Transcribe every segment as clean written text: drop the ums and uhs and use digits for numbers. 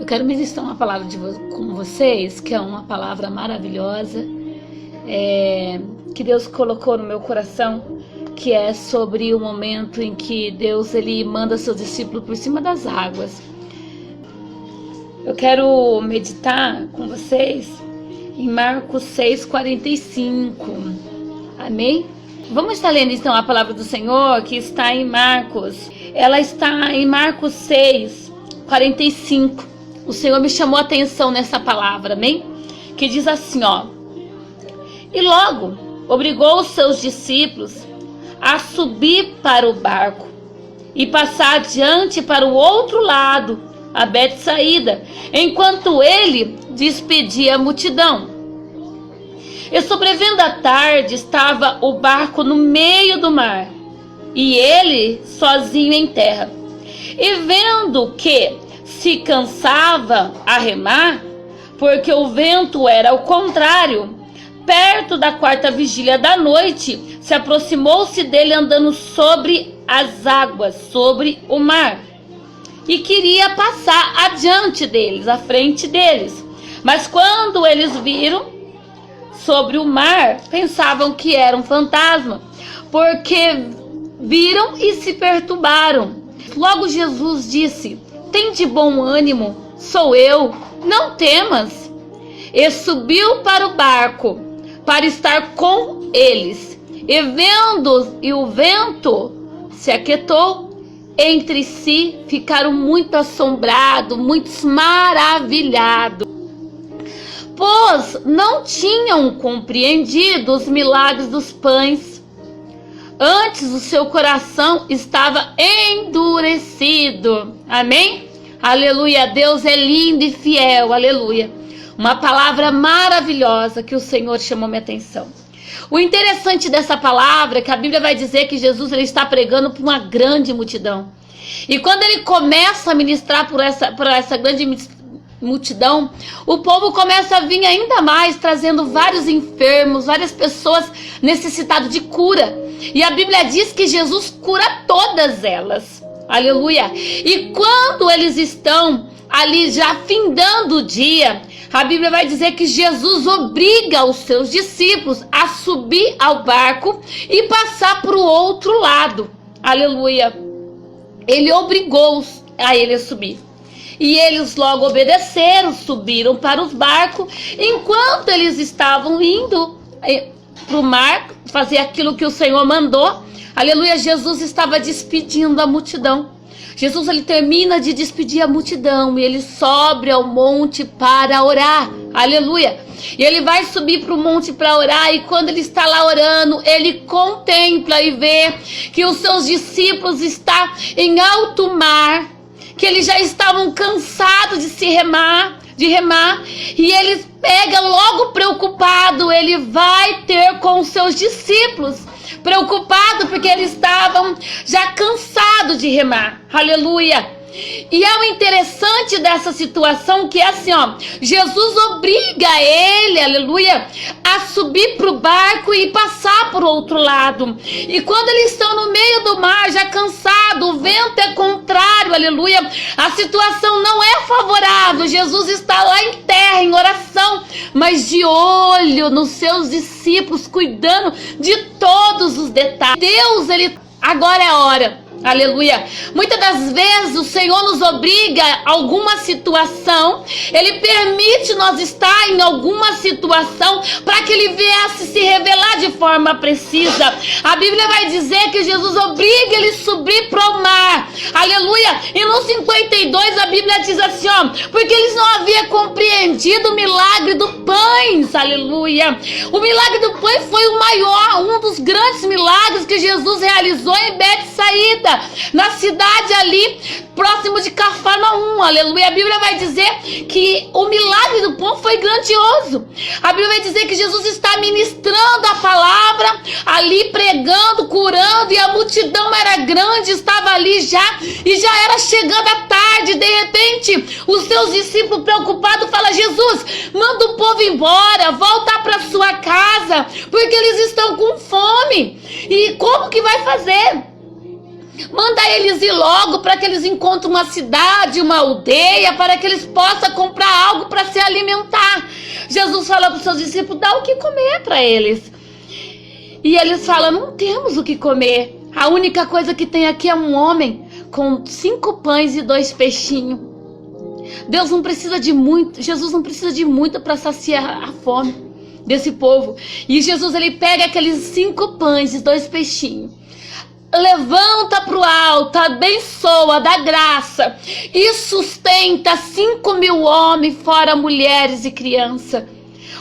quero ministrar uma palavra com vocês, que é uma palavra maravilhosa, que Deus colocou no meu coração, que é sobre o momento em que Deus ele manda seus discípulos por cima das águas. Eu quero meditar com vocês em Marcos 6:45. Amém? Vamos estar lendo então a palavra do Senhor, que está em Marcos. Ela está em Marcos 6:45. O Senhor me chamou a atenção nessa palavra, amém? Que diz assim, E logo obrigou os seus discípulos a subir para o barco e passar adiante para o outro lado, a Betsaída, enquanto ele despedia a multidão. E sobrevendo a tarde, estava o barco no meio do mar, e ele sozinho em terra. E vendo que se cansava a remar, porque o vento era ao contrário, perto da 4ª vigília da noite, se aproximou-se dele andando sobre as águas, sobre o mar, e queria passar adiante deles, à frente deles. Mas quando eles viram sobre o mar, pensavam que era um fantasma, porque viram e se perturbaram. Logo Jesus disse: "Tem de bom ânimo, sou eu, não temas." E subiu para o barco para estar com eles. E vendo o vento se aquietou, entre si ficaram muito assombrados, muitos maravilhados, pois não tinham compreendido os milagres dos pães. Antes o seu coração estava endurecido. Amém? Aleluia. Deus é lindo e fiel. Aleluia. Uma palavra maravilhosa que o Senhor chamou minha atenção. O interessante dessa palavra é que a Bíblia vai dizer que Jesus ele está pregando para uma grande multidão. E quando ele começa a ministrar por essa grande multidão, o povo começa a vir ainda mais, trazendo vários enfermos, várias pessoas necessitadas de cura. E a Bíblia diz que Jesus cura todas elas. Aleluia. E quando eles estão ali já findando o dia, a Bíblia vai dizer que Jesus obriga os seus discípulos a subir ao barco e passar para o outro lado. Aleluia. Ele obrigou-os a ele a subir. E eles logo obedeceram, subiram para os barcos. Enquanto eles estavam indo para o mar, fazer aquilo que o Senhor mandou, aleluia, Jesus estava despedindo a multidão. Jesus ele termina de despedir a multidão e ele sobe ao monte para orar. Aleluia. E ele vai subir para o monte para orar, e quando ele está lá orando, ele contempla e vê que os seus discípulos estão em alto mar, que eles já estavam cansados de remar, e ele pega logo preocupado, ele vai ter com os seus discípulos, preocupado porque eles estavam já cansados de remar. Aleluia. E é o interessante dessa situação que é assim, Jesus obriga ele, aleluia, a subir para o barco e passar para o outro lado. E quando eles estão no meio do mar, já cansado, o vento é contrário, aleluia, a situação não é favorável. Jesus está lá em terra, em oração, mas de olho nos seus discípulos, cuidando de todos os detalhes. Deus, agora é a hora. Aleluia. Muitas das vezes o Senhor nos obriga a alguma situação, ele permite nós estar em alguma situação para que ele viesse se revelar de forma precisa. A Bíblia vai dizer que Jesus obriga ele a subir para o mar. Aleluia. E no 52 a Bíblia diz assim, porque eles não haviam compreendido o milagre do pães. Aleluia. O milagre do pães foi o maior, um dos grandes milagres que Jesus realizou em Betsaída, na cidade ali próximo de Cafarnaum. Aleluia. A Bíblia vai dizer que o milagre do pão foi grandioso. A Bíblia vai dizer que Jesus está ministrando a palavra ali, pregando, curando, e a multidão era grande, estava ali já, e já era chegando a tarde. De repente os seus discípulos preocupados falam: Jesus, manda o povo embora, voltar para sua casa, porque eles estão com fome. E como que vai fazer? Manda eles ir logo para que eles encontrem uma cidade, uma aldeia, para que eles possam comprar algo para se alimentar. Jesus fala para os seus discípulos, dá o que comer para eles. E eles falam, não temos o que comer. A única coisa que tem aqui é um homem com 5 pães e 2 peixinhos. Deus não precisa de muito, Jesus não precisa de muito para saciar a fome desse povo. E Jesus, ele pega aqueles 5 pães e 2 peixinhos, levanta para o alto, abençoa, dá graça e sustenta 5.000 homens, fora mulheres e crianças.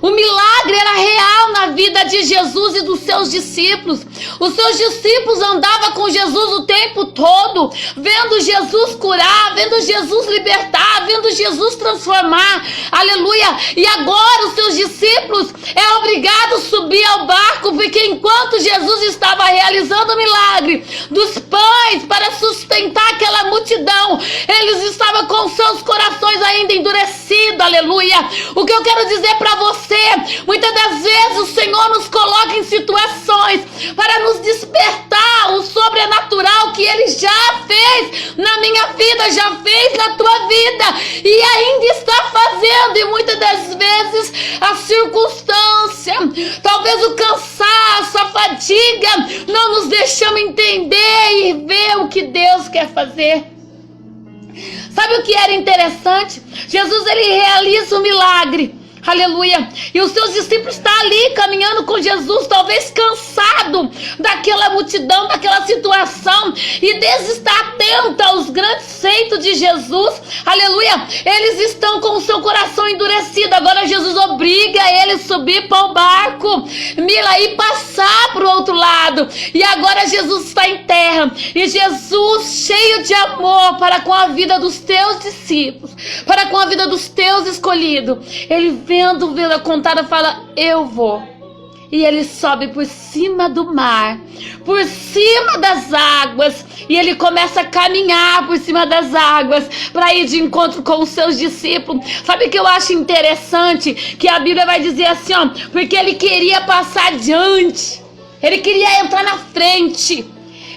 O milagre era real na vida de Jesus e dos seus discípulos. Os seus discípulos andavam com Jesus o tempo todo, vendo Jesus curar, vendo Jesus libertar, vendo Jesus transformar. Aleluia! E agora os seus discípulos é obrigado a subir ao barco, porque enquanto Jesus estava realizando o milagre dos pães para sustentar aquela multidão, eles estavam com seus corações ainda endurecidos. Aleluia! O que eu quero dizer para você, muitas das vezes o Senhor nos coloca em situações para nos despertar o sobrenatural que Ele já fez na minha vida, já fez na tua vida e ainda está fazendo. E muitas das vezes a circunstância, talvez o cansaço, a fadiga, não nos deixamos entender e ver o que Deus quer fazer. Sabe o que era interessante? Jesus, ele realiza o milagre. Aleluia. E os seus discípulos estão ali caminhando com Jesus, talvez cansado daquela multidão, daquela situação, e desestar atento aos grandes feitos de Jesus. Aleluia. Eles estão com o seu coração endurecido. Agora Jesus obriga eles a subir para o barco, Mila, e passar para o outro lado. E agora Jesus está em terra. E Jesus, cheio de amor para com a vida dos teus discípulos, para com a vida dos teus escolhidos, ele vendo a contada, fala, eu vou. E ele sobe por cima do mar, por cima das águas, e ele começa a caminhar por cima das águas para ir de encontro com os seus discípulos. Sabe o que eu acho interessante? Que a Bíblia vai dizer assim, ó, porque ele queria passar adiante, ele queria entrar na frente,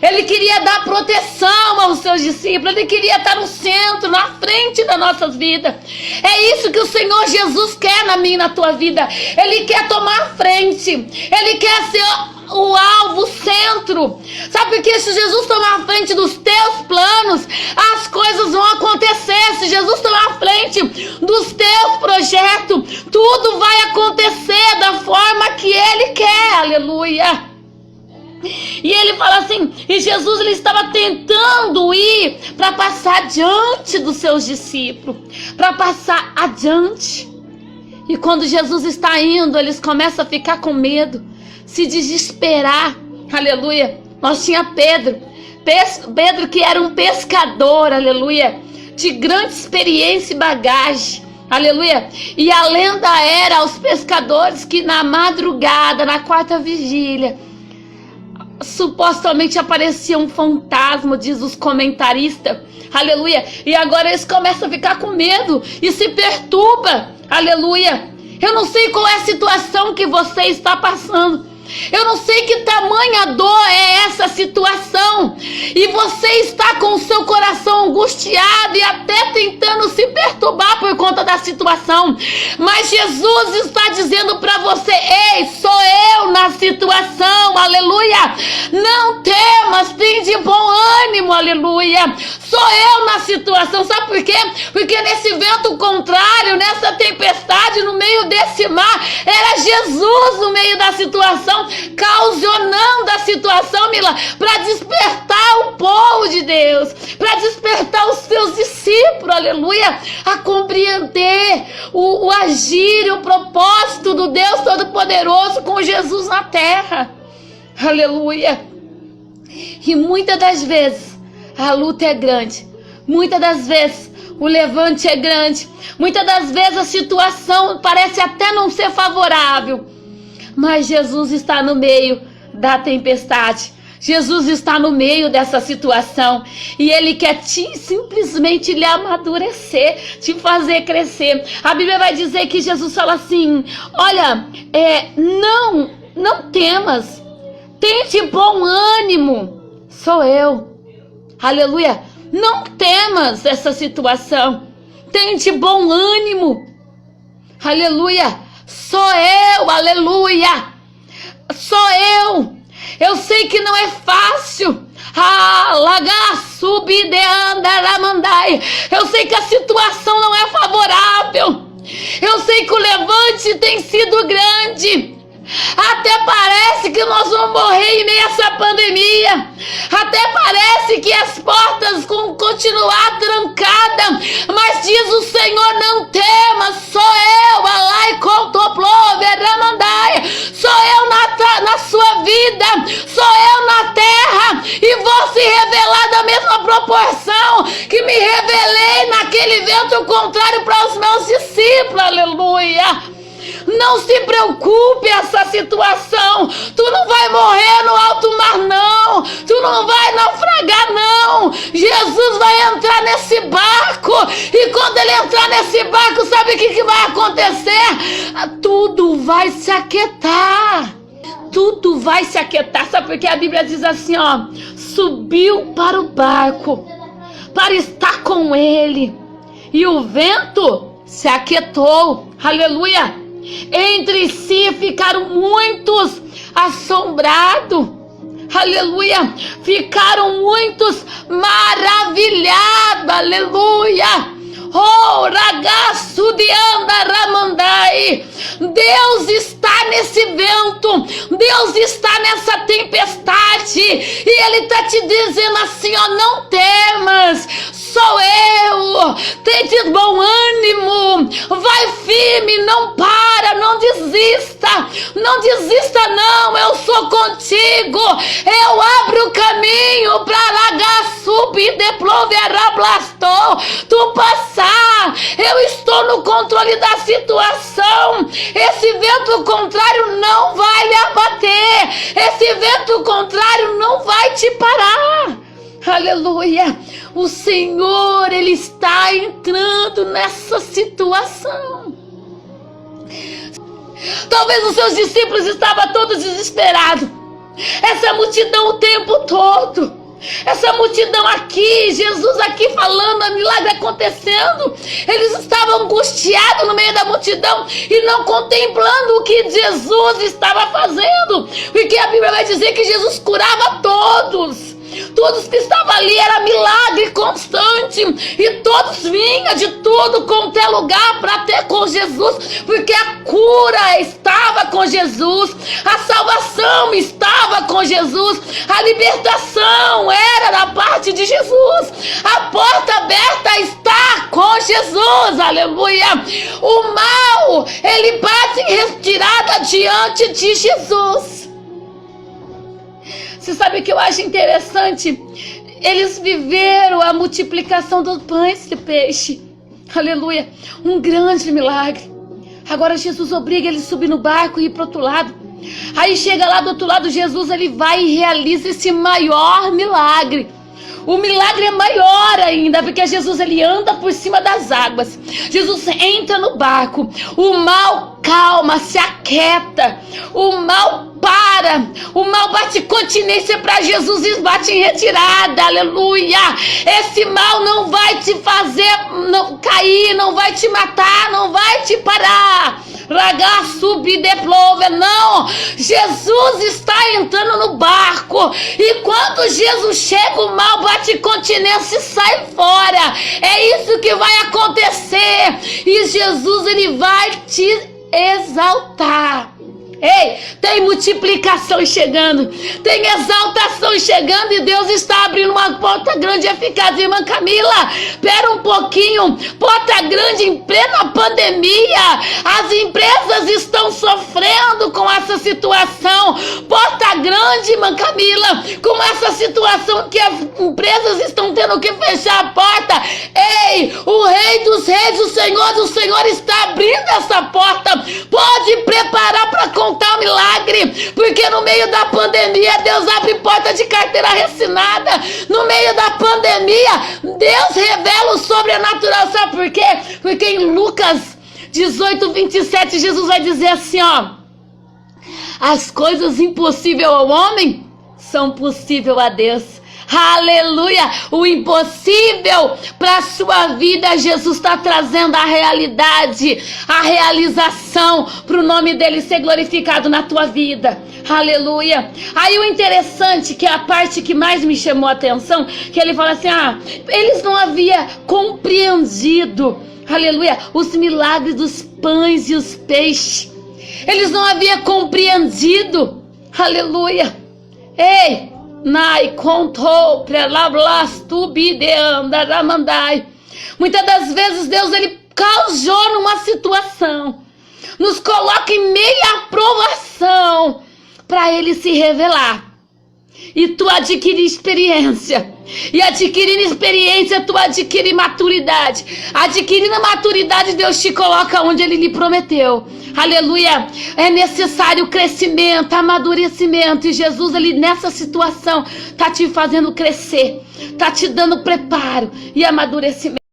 ele queria dar proteção aos seus discípulos, ele queria estar no centro, na frente das nossas vidas. É isso que o Senhor Jesus quer na minha e na tua vida. Ele quer tomar a frente, ele quer ser o alvo, o centro. Sabe por que se Jesus tomar a frente dos teus planos, as coisas vão acontecer. Se Jesus tomar a frente dos teus projetos, tudo vai acontecer da forma que Ele quer. Aleluia. E ele fala assim, e Jesus, ele estava tentando ir para passar adiante dos seus discípulos, para passar adiante. E quando Jesus está indo, eles começam a ficar com medo, se desesperar. Aleluia. Nós tinha Pedro que era um pescador, aleluia, de grande experiência e bagagem. Aleluia. E a lenda era aos pescadores que na madrugada, na 4ª vigília, supostamente aparecia um fantasma, diz os comentaristas. Aleluia. E agora eles começam a ficar com medo e se perturba. Aleluia. Eu não sei qual é a situação que você está passando. Eu não sei que tamanha dor é essa situação, e você está com o seu coração angustiado e até tentando se perturbar por conta da situação, mas Jesus está dizendo para você, ei, sou eu na situação, aleluia, não temas, tem de bom ânimo, aleluia, sou eu na situação. Sabe por quê? Porque nesse vento contrário, nessa tempestade, no meio desse mar, era Jesus no meio da situação, causionando a situação, Mila, para despertar o povo de Deus, para despertar os seus discípulos, aleluia, a compreender o agir e o propósito do Deus Todo-Poderoso com Jesus na terra, aleluia. E muitas das vezes a luta é grande, muitas das vezes o levante é grande, muitas das vezes a situação parece até não ser favorável, mas Jesus está no meio da tempestade. Jesus está no meio dessa situação e Ele quer simplesmente lhe amadurecer, te fazer crescer. A Bíblia vai dizer que Jesus fala assim, olha, não temas, tem de bom ânimo, sou eu. Aleluia. Não temas essa situação. Tenha de bom ânimo. Aleluia. Sou eu, aleluia. Sou eu. Eu sei que não é fácil. Eu sei que a situação não é favorável. Eu sei que o levante tem sido grande. Até parece que nós vamos morrer em meio a essa pandemia. Até parece que as portas vão continuar trancadas. Mas diz o Senhor, não temas, sou eu, Alai Contoplove, Ramandai. Sou eu na sua vida, sou eu na terra. E vou se revelar da mesma proporção que me revelei naquele vento contrário para os meus discípulos, aleluia. Não se preocupe essa situação. Tu não vai morrer no alto mar, não. Tu não vai naufragar, não. Jesus vai entrar nesse barco. E quando ele entrar nesse barco, sabe o que vai acontecer? Tudo vai se aquietar. Tudo vai se aquietar. Sabe por que a Bíblia diz assim, ó? Subiu para o barco para estar com ele. E o vento se aquietou. Aleluia. Entre si ficaram muitos assombrados, aleluia, ficaram muitos maravilhados, aleluia. Oh, ragaço de Andaramandai. Deus está nesse vento, Deus está nessa tempestade, e Ele está te dizendo assim, ó, não temas, sou eu, tem de bom ânimo, vai firme, não para, não desista, não desista não, eu sou contigo, eu abro o caminho para largar, subir, deploverar, blastou, tu passar, eu estou no controle da situação, esse vento contrário não vai lhe abater, esse vento contrário não vai te parar, aleluia. O Senhor, Ele está entrando nessa situação. Talvez os seus discípulos estavam todos desesperados. Essa multidão o tempo todo. Essa multidão aqui, Jesus aqui falando, milagre acontecendo. Eles estavam angustiados no meio da multidão e não contemplando o que Jesus estava fazendo. Porque a Bíblia vai dizer que Jesus curava todos. Todos que estavam ali era milagre constante, e todos vinham de tudo quanto é lugar para ter com Jesus, porque a cura estava com Jesus, a salvação estava com Jesus, a libertação era da parte de Jesus, a porta aberta está com Jesus, aleluia. O mal, ele bate em retirada diante de Jesus. Você sabe o que eu acho interessante? Eles viveram a multiplicação dos pães de peixe. Aleluia. Um grande milagre. Agora Jesus obriga ele a subir no barco e ir para o outro lado. Aí chega lá do outro lado, Jesus ele vai e realiza esse maior milagre. O milagre é maior ainda, porque Jesus ele anda por cima das águas. Jesus entra no barco. O mal calma, se aquieta. O mal para. O mal bate continência para Jesus e bate em retirada. Aleluia. Esse mal não vai te fazer cair, não vai te matar, não vai te parar. Não, Jesus está entrando no barco, e quando Jesus chega, o mal bate continência e sai fora. É isso que vai acontecer, e Jesus ele vai te exaltar. Ei, tem multiplicação chegando, tem exaltação chegando, e Deus está abrindo uma porta grande eficaz. Irmã Camila, espera um pouquinho. Porta grande em plena pandemia. As empresas estão sofrendo com essa situação. Porta grande, irmã Camila, com essa situação que as empresas estão tendo que fechar a porta. Ei, o Rei dos Reis, o Senhor está abrindo essa porta. Pode preparar para contar o milagre, porque no meio da pandemia Deus abre porta de carteira assinada. No meio da pandemia Deus revela o sobrenatural. Sabe por quê? Porque em Lucas 18:27 Jesus vai dizer assim, ó: as coisas impossíveis ao homem são possíveis a Deus. Aleluia! O impossível para a sua vida, Jesus está trazendo a realidade, a realização para o nome dele ser glorificado na tua vida. Aleluia! Aí o interessante, que é a parte que mais me chamou a atenção, que ele fala assim, eles não haviam compreendido, aleluia, os milagres dos pães e os peixes. Eles não haviam compreendido, aleluia. Ei! Nai contou prelablastubideandaramandai. Muitas das vezes Deus ele causou numa situação, nos coloca em meia aprovação para ele se revelar. E tu adquire experiência. E adquirindo experiência, tu adquire maturidade. Adquirindo maturidade, Deus te coloca onde Ele lhe prometeu. Aleluia. É necessário crescimento, amadurecimento. E Jesus, Ele nessa situação, está te fazendo crescer. Está te dando preparo e amadurecimento.